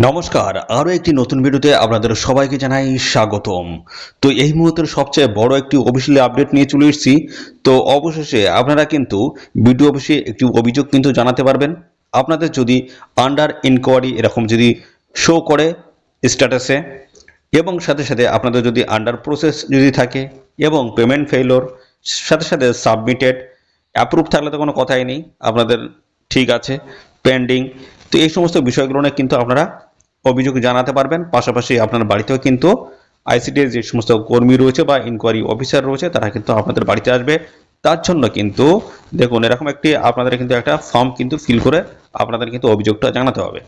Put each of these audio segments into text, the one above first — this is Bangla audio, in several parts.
নমস্কার, আরও একটি নতুন ভিডিওতে আপনাদের সবাইকে জানাই স্বাগতম। তো এই মুহূর্তের সবচেয়ে বড় একটি অফিসিয়ালি আপডেট নিয়ে চলে এসেছি। তো অবশেষে আপনারা কিন্তু বিডিও অফিসে একটি অভিযোগ কিন্তু জানাতে পারবেন। আপনাদের যদি আন্ডার ইনকোয়ারি এরকম যদি শো করে স্ট্যাটাসে, এবং সাথে সাথে আপনাদের যদি আন্ডার প্রসেস যদি থাকে এবং পেমেন্ট ফেইলোর, সাথে সাথে সাবমিটেড, অ্যাপ্রুভ থাকলে তো কোনো কথাই নেই, আপনাদের ঠিক আছে, পেন্ডিং। তো এই সমস্ত বিষয়গুলো নিয়ে কিন্তু আপনারা অভিযোগ জানাতে পারবেন। পাশাপাশি আপনার বাড়িতেও কিন্তু আইসিডিএস যে সমস্ত কর্মী রয়েছে বা ইনকোয়ারি অফিসার রয়েছে তারা কিন্তু আপনাদের বাড়িতে আসবে। তার জন্য কিন্তু দেখুন, এরকম একটি আপনাদের কিন্তু একটা ফর্ম কিন্তু ফিল করে আপনাদের কিন্তু অভিযোগটা জানাতে হবে।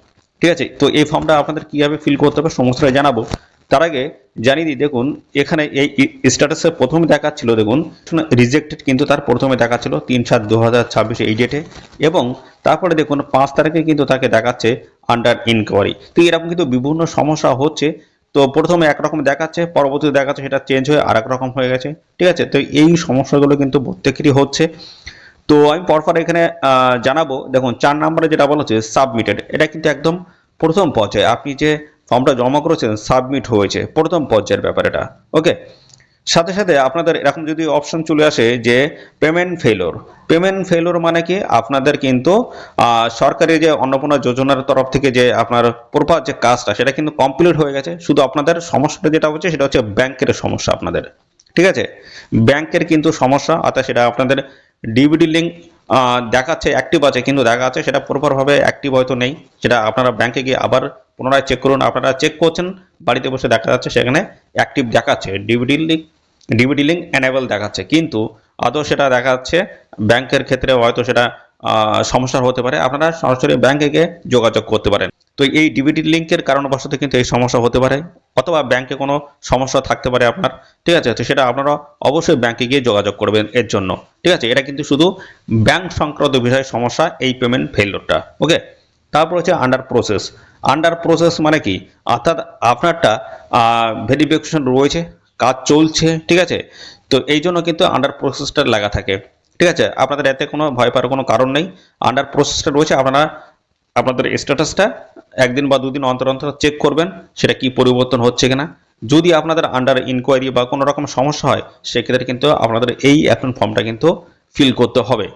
ঠিক আছে, তো এই ফর্মটা আপনাদের কীভাবে ফিল করতে হবে সমস্তটাই জানাবো। তার আগে জানিয়ে দিই, দেখুন এখানে এই স্ট্যাটাসে প্রথমে দেখাচ্ছিল, দেখুন রিজেক্টেড কিন্তু তার প্রথমে দেখাচ্ছিল 3/7/2026 এই ডেটে, এবং তারপরে দেখুন 5 তারিখে কিন্তু তাকে দেখাচ্ছে আন্ডার ইনকোয়ারি। তো এরকম কিন্তু বিভিন্ন সমস্যা হচ্ছে। তো প্রথমে একরকম দেখাচ্ছে, পরবর্তীতে দেখাচ্ছে সেটা চেঞ্জ হয়ে আর এক রকম হয়ে গেছে। ঠিক আছে, তো এই সমস্যাগুলো কিন্তু প্রত্যেকেরই হচ্ছে। তো আমি পরপর এখানে জানাবো। দেখুন 4 নম্বরে যেটা বলা হচ্ছে সাবমিটেড, এটা কিন্তু একদম প্রথম পর্যায়ে আপনি যে ফর্মটা জমা করেছেন সাবমিট হয়েছে, প্রথম পর্যায়ের ব্যাপার এটা। ওকে, সাথে সাথে আপনাদের এরকম যদি অপশন চলে আসে যে পেমেন্ট ফেলোর মানে কি, আপনাদের কিন্তু সরকারি যে অন্নপূর্ণা যোজনার তরফ থেকে যে আপনার প্রপার যে কাজটা সেটা কিন্তু কমপ্লিট হয়ে গেছে, শুধু আপনাদের সমস্যাটা যেটা হচ্ছে সেটা হচ্ছে ব্যাংকের সমস্যা আপনাদের। ঠিক আছে, ব্যাংকের কিন্তু সমস্যা, অর্থাৎ সেটা আপনাদের ডিবিটি লিঙ্ক দেখাচ্ছে অ্যাক্টিভ আছে, কিন্তু দেখা যাচ্ছে সেটা প্রপারভাবে অ্যাক্টিভ হয়তো নেই। সেটা আপনারা ব্যাংকে গিয়ে আবার পুনরায় চেক করুন। আপনারা চেক করছেন, বাড়িতে বসে দেখা যাচ্ছে সেখানে অ্যাক্টিভ দেখাচ্ছে, ডিবিটি লিঙ্ক এনেবল দেখাচ্ছে, কিন্তু আদৌ সেটা দেখা যাচ্ছে ব্যাংকের ক্ষেত্রে হয়তো সেটা সমস্যা হতে পারে। আপনারা সরাসরি ব্যাংকে গিয়ে যোগাযোগ করতে পারেন। তো এই ডিবিটি লিঙ্কের কারণবশত কিন্তু এই সমস্যা হতে পারে, অথবা ব্যাংকে কোনো সমস্যা থাকতে পারে আপনার। ঠিক আছে, তো সেটা আপনারা অবশ্যই ব্যাংকে গিয়ে যোগাযোগ করবেন এর জন্য। ঠিক আছে, এটা কিন্তু শুধু ব্যাংক সংক্রান্ত বিষয় সমস্যা, এই পেমেন্ট ফেইলিওরটা। ওকে, তারপর হচ্ছে আন্ডার প্রসেস মানে কি, অর্থাৎ আপনারটা ভেরিফিকেশন রয়েছে, কাজ চলছে। ঠিক আছে, তো এই জন্য কিন্তু আন্ডার প্রসেসটা লাগা থাকে। ঠিক আছে, আপনাদের এতে কোনো ভয় পাওয়ার কোনো কারণ নেই। আন্ডার প্রসেসটা রয়েছে, আপনারা আপনাদের স্ট্যাটাসটা একদিন বা দুদিন অন্তর অন্তর চেক করবেন সেটা কি পরিবর্তন হচ্ছে কিনা। যদি আপনাদের আন্ডার ইনকোয়ারি বা কোনো রকম সমস্যা হয়, সেক্ষেত্রে কিন্তু আপনাদের এই অ্যাপ্রুভ ফর্মটা কিন্তু ফিল করতে হবে।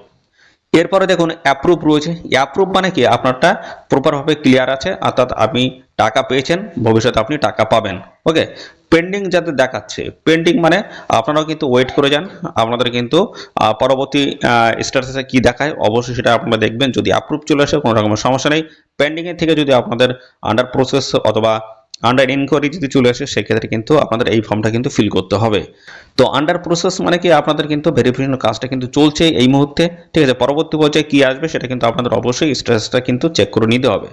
এরপরে দেখুন অ্যাপ্রুভ রয়েছে। অ্যাপ্রুভ মানে কি, আপনারটা প্রপারভাবে ক্লিয়ার আছে, অর্থাৎ আপনি টাকা পেয়েছেন, ভবিষ্যতে আপনি টাকা পাবেন। ওকে, পেন্ডিং যাতে দেখাচ্ছে, পেন্ডিং মানে আপনারাও কিন্তু ওয়েট করে যান। আপনাদের কিন্তু পরবর্তী স্ট্যাটাসে কি দেখায় অবশ্যই সেটা আপনারা দেখবেন। যদি অ্যাপ্রুভ চলে আসে কোনো রকমের সমস্যা নেই। পেন্ডিংয়ের থেকে যদি আপনাদের আন্ডার প্রসেস অথবা আন্ডার ইনকোয়ারি যদি চলে আসে, সেক্ষেত্রে কিন্তু আপনাদের এই ফর্মটা কিন্তু ফিল করতে হবে। তো আন্ডার প্রসেস মানে কি, আপনাদের কিন্তু ভেরিফিকেশন কাজটা কিন্তু চলছে এই মুহূর্তে। ঠিক আছে, পরবর্তী পর্যায়ে কি আসবে সেটা কিন্তু আপনাদের অবশ্যই স্ট্যাটাসটা কিন্তু চেক করে নিতে হবে।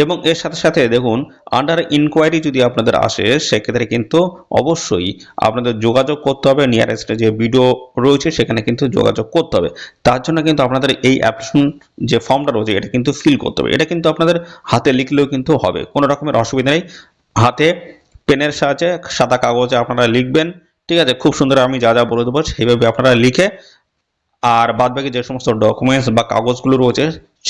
এবং এর সাথে সাথে দেখুন আন্ডার ইনকোয়ারি যদি আপনাদের আসে, সেক্ষেত্রে কিন্তু অবশ্যই আপনাদের যোগাযোগ করতে হবে, নিয়ারেস্টে যে বিডিও রয়েছে সেখানে কিন্তু যোগাযোগ করতে হবে। তার জন্য কিন্তু আপনাদের এই অ্যাপ্লিকেশন যে ফর্মটা রয়েছে এটা কিন্তু ফিল করতে হবে। এটা কিন্তু আপনাদের হাতে লিখলেও কিন্তু হবে, কোনো রকমের অসুবিধা নেই। হাতে পেনের সাহায্যে সাদা কাগজে আপনারা লিখবেন। ঠিক আছে, খুব সুন্দর, আমি যা যা বলে দেবো সেইভাবে আপনারা লিখে, আর বাদবাকি যে সমস্ত ডকুমেন্টস বা কাগজগুলো রয়েছে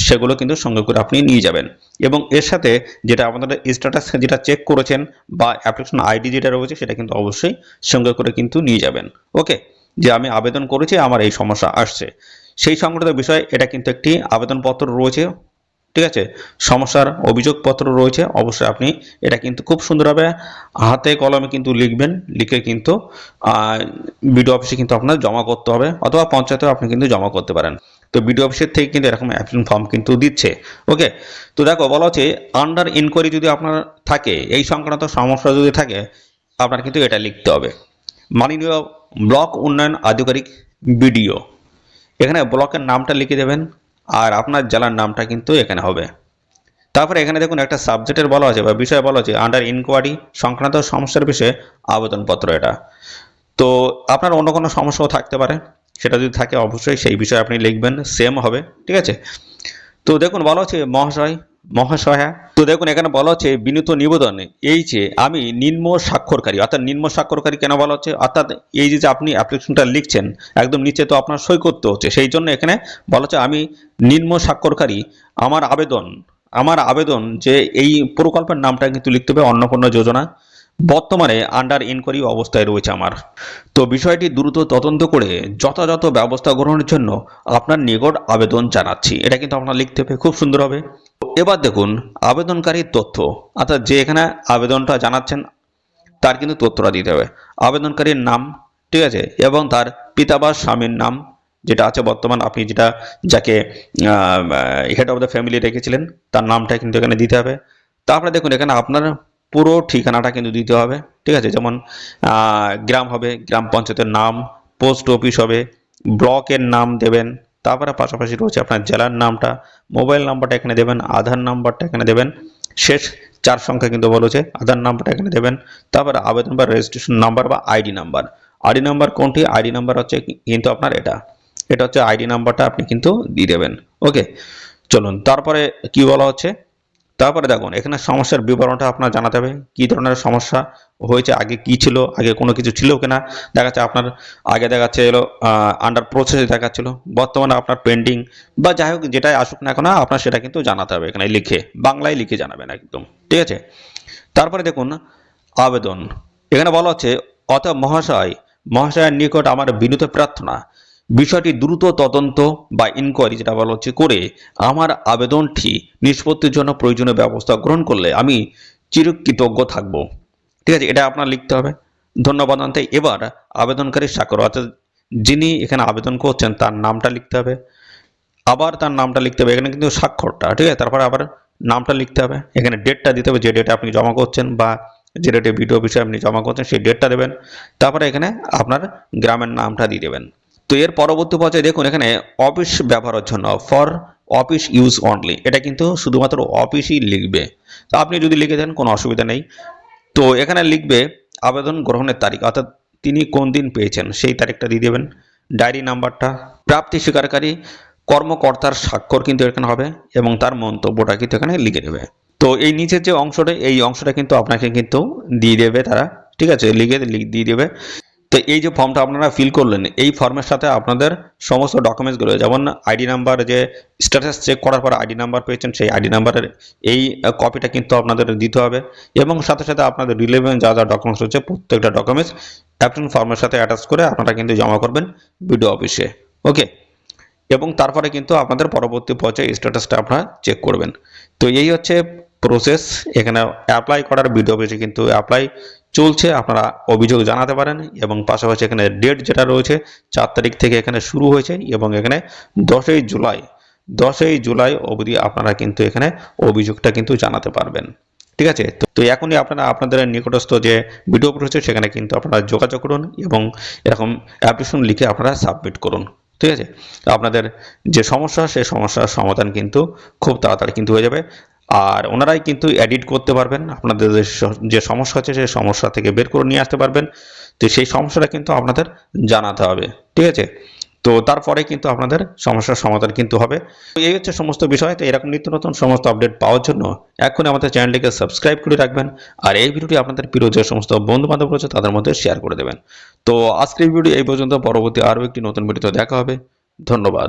সেগুলো কিন্তু সঙ্গে করে আপনি নিয়ে যাবেন। এবং এর সাথে যেটা আপনাদের স্ট্যাটাস যেটা চেক করেছেন বা অ্যাপ্লিকেশন আইডি যেটা রয়েছে সেটা কিন্তু অবশ্যই সঙ্গে করে কিন্তু নিয়ে যাবেন। ওকে, যে আমি আবেদন করেছি, আমার এই সমস্যা আসছে, সেই সংক্রান্ত বিষয়ে এটা কিন্তু একটি আবেদনপত্র রয়েছে। ঠিক আছে, সমস্যার অভিযোগপত্র রয়েছে, অবশ্যই আপনি এটা কিন্তু খুব সুন্দরভাবে হাতে কলমে কিন্তু লিখবেন, লিখে কিন্তু বিডিও অফিসে কিন্তু আপনার জমা করতে হবে, অথবা পঞ্চায়েতেও আপনি কিন্তু জমা করতে পারেন। তো বিডিও অফিসের থেকে কিন্তু এরকম অ্যাপ্লিকেশন ফর্ম কিন্তু দিচ্ছে। ওকে, তো দেখো বলা হচ্ছে আন্ডার ইনকোয়ারি যদি আপনার থাকে, এই সংক্রান্ত সমস্যা যদি থাকে, আপনার কিন্তু এটা লিখতে হবে। মাননীয় ব্লক উন্নয়ন আধিকারিক বিডিও, এখানে ব্লকের নামটা লিখে দেবেন, আর আপনার জেলার নামটা কিন্তু এখানে হবে। তারপরে এখানে দেখুন একটা সাবজেক্টের বলা আছে বা বিষয় বলা আছে আন্ডার ইনকোয়ারি সংক্রান্ত সমস্যার বিষয়ে আবেদনপত্র। এটা তো আপনার অন্য কোনো সমস্যাও থাকতে পারে, সেটা যদি থাকে অবশ্যই সেই বিষয়ে আপনি লিখবেন, সেম হবে। ঠিক আছে, তো দেখুন বলা হচ্ছে মহাশয়া, তো দেখুন এখানে বলা হচ্ছে বিনীত নিবেদন, এই যে আমি নিম্ন স্বাক্ষরকারী, অর্থাৎ নিম্ন স্বাক্ষরকারী কেন বলা হচ্ছে, অর্থাৎ এই যে আপনি অ্যাপ্লিকেশনটা লিখছেন একদম নিচে তো আপনার সই করতে হচ্ছে, সেই জন্য এখানে বলা হচ্ছে আমি নিম্ন স্বাক্ষরকারী, আমার আবেদন আমার আবেদন যে এই প্রকল্পের নামটা কিন্তু লিখতে হবে অন্নপূর্ণা যোজনা, বর্তমানে আন্ডার ইনকোয়ারি অবস্থায় রয়েছে আমার। তো বিষয়টি দ্রুত তদন্ত করে যথাযথ ব্যবস্থা গ্রহণের জন্য আপনার নিকট আবেদন জানাচ্ছি, এটা কিন্তু আপনার লিখতে হবে, খুব সুন্দর হবে। এবার দেখুন আবেদনকারীর তথ্য, অর্থাৎ যে এখানে আবেদনটা জানাচ্ছেন তার কিন্তু তথ্যটা দিতে হবে। আবেদনকারীর নাম, ঠিক আছে, এবং তার পিতা বা স্বামীর নাম যেটা আছে বর্তমান, আপনি যেটা যাকে হেড অফ দ্য ফ্যামিলি রেখেছিলেন তার নামটা কিন্তু এখানে দিতে হবে। তারপরে দেখুন এখানে আপনার পুরো ঠিকানাটা কিন্তু দিতে হবে, ঠিক আছে, যেমন গ্রাম হবে গ্রাম পঞ্চায়েতের নাম, পোস্ট অফিস হবে, ব্লকের নাম দেবেন, তারপরে পাশাপাশি রয়েছে আপনার জেলার নামটা, মোবাইল নাম্বারটা এখানে দেবেন, আধার নাম্বারটা এখানে দেবেন, শেষ 4 সংখ্যা কিন্তু বলেছে, আধার নাম্বারটা এখানে দেবেন, তারপরে আবেদন বা রেজিস্ট্রেশন নাম্বার বা আইডি নাম্বার। আইডি নাম্বার কোনটি? আইডি নাম্বার হচ্ছে কিন্তু আপনার এটা হচ্ছে আইডি নাম্বারটা আপনি কিন্তু দিয়ে দেবেন। ওকে, চলুন তারপরে কি বলা হচ্ছে। তারপরে দেখুন এখানে সমস্যার বিবরণটা আপনার জানাতে হবে, কী ধরনের সমস্যা হয়েছে, আগে কি ছিল, আগে কোনো কিছু ছিল কিনা। দেখাচ্ছে আপনার আগে দেখাচ্ছে এলো আন্ডার প্রসেস দেখাচ্ছিল, বর্তমানে আপনার পেন্ডিং বা যাই হোক যেটাই আসুক না কেন আপনার সেটা কিন্তু জানাতে হবে, এখানে লিখে বাংলায় লিখে জানাবেন একদম, ঠিক আছে। তারপরে দেখুন আবেদন, এখানে বলা হচ্ছে অতএব মহাশয়ের নিকট আমার বিনীত প্রার্থনা, বিষয়টি দ্রুত তদন্ত বা ইনকোয়ারি যেটা বলা হচ্ছে করে আমার আবেদনটি নিষ্পত্তির জন্য প্রয়োজনীয় ব্যবস্থা গ্রহণ করলে আমি চিরকৃতজ্ঞ থাকব। ঠিক আছে, এটা আপনার লিখতে হবে। ধন্যবাদ আনতে এবার আবেদনকারীর স্বাক্ষর, অর্থাৎ যিনি এখানে আবেদন করছেন তার নামটা লিখতে হবে, আবার তার নামটা লিখতে হবে, এখানে কিন্তু স্বাক্ষরটা, ঠিক আছে, তারপরে আবার নামটা লিখতে হবে, এখানে ডেটটা দিতে হবে, যে ডেটে আপনি জমা করছেন বা যে ডেটে বিডিও অফিসে আপনি জমা করছেন সেই ডেটটা দেবেন, তারপরে এখানে আপনার গ্রামের নামটা দিয়ে দেবেন। তো এর পরবর্তী পর্যায়ে দেখুন এখানে অফিস ব্যবহারের জন্য ফর অফিস ইউজ অনলি, এটা কিন্তু শুধুমাত্র অফিসই লিখবে। তো আপনি যদি লিখে দেন কোনো অসুবিধা নেই। তো এখানে লিখবে আবেদন গ্রহণের তারিখ, অর্থাৎ তিনি কোন দিন পেয়েছেন সেই তারিখটা দিয়ে দেবেন, ডায়েরি নাম্বারটা, প্রাপ্তি স্বীকারকারী কর্মকর্তার স্বাক্ষর কিন্তু এখানে হবে এবং তার মন্তব্যটা কিন্তু এখানে লিখে দেবে। তো এই নিচের যে অংশটা, এই অংশটা কিন্তু আপনাকে কিন্তু দিয়ে দেবে তারা, ঠিক আছে, লিখে দিয়ে দেবে। তো এই যে ফর্মটা আপনারা ফিল করলেন, এই ফর্মের সাথে আপনাদের সমস্ত ডকুমেন্টসগুলো, যেমন আইডি নাম্বার, যে স্ট্যাটাস চেক করার পর আইডি নাম্বার পেয়েছেন সেই আইডি নাম্বারের এই কপিটা কিন্তু আপনাদের দিতে হবে, এবং সাথে সাথে আপনাদের রিলেভেন্ট যা যা ডকুমেন্টস হচ্ছে প্রত্যেকটা ডকুমেন্টস অ্যাপ্লিকেশন ফর্মের সাথে অ্যাটাচ করে আপনারা কিন্তু জমা করবেন বিডিও অফিসে। ওকে, এবং তারপরে কিন্তু আপনাদের পরবর্তী পর্যায়ে স্ট্যাটাসটা আপনারা চেক করবেন। তো এই হচ্ছে প্রসেস, এখানে অ্যাপ্লাই করার বিডিও অফিসে কিন্তু অ্যাপ্লাই চলছে, আপনারা অভিযোগ জানাতে পারেন, এবং পাশাপাশি এখানে ডেট যেটা রয়েছে 4 তারিখ থেকে এখানে শুরু হয়েছে, এবং এখানে 10ই জুলাই অবধি আপনারা কিন্তু এখানে অভিযোগটা কিন্তু জানাতে পারবেন। ঠিক আছে, তো এখনই আপনারা আপনাদের নিকটস্থ যে বিডিও অফিস রয়েছে সেখানে কিন্তু আপনারা যোগাযোগ করুন এবং এরকম অ্যাপ্লিকেশন লিখে আপনারা সাবমিট করুন। ঠিক আছে, আপনাদের যে সমস্যা সেই সমস্যার সমাধান কিন্তু খুব তাড়াতাড়ি কিন্তু হয়ে যাবে, আর ওনারাই কিন্তু এডিট করতে পারবেন, আপনাদের যে সমস্যা আছে সেই সমস্যা থেকে বের করে নিয়ে আসতে পারবেন। তো সেই সমস্যাটা কিন্তু আপনাদের জানাতে হবে, ঠিক আছে, তো তারপরে কিন্তু আপনাদের সমস্যার সমাধান কিন্তু হবে। তো এই হচ্ছে সমস্ত বিষয়। তো এরকম নিত্য নতুন সমস্ত আপডেট পাওয়ার জন্য এখনই আমাদের চ্যানেলটিকে সাবস্ক্রাইব করে রাখবেন, আর এই ভিডিওটি আপনাদের প্রিয় যে সমস্ত বন্ধু বান্ধব রয়েছে তাদের মধ্যে শেয়ার করে দেবেন। তো আজকের ভিডিও এই পর্যন্ত, পরবর্তী আরও একটি নতুন ভিডিওতে দেখা হবে। ধন্যবাদ।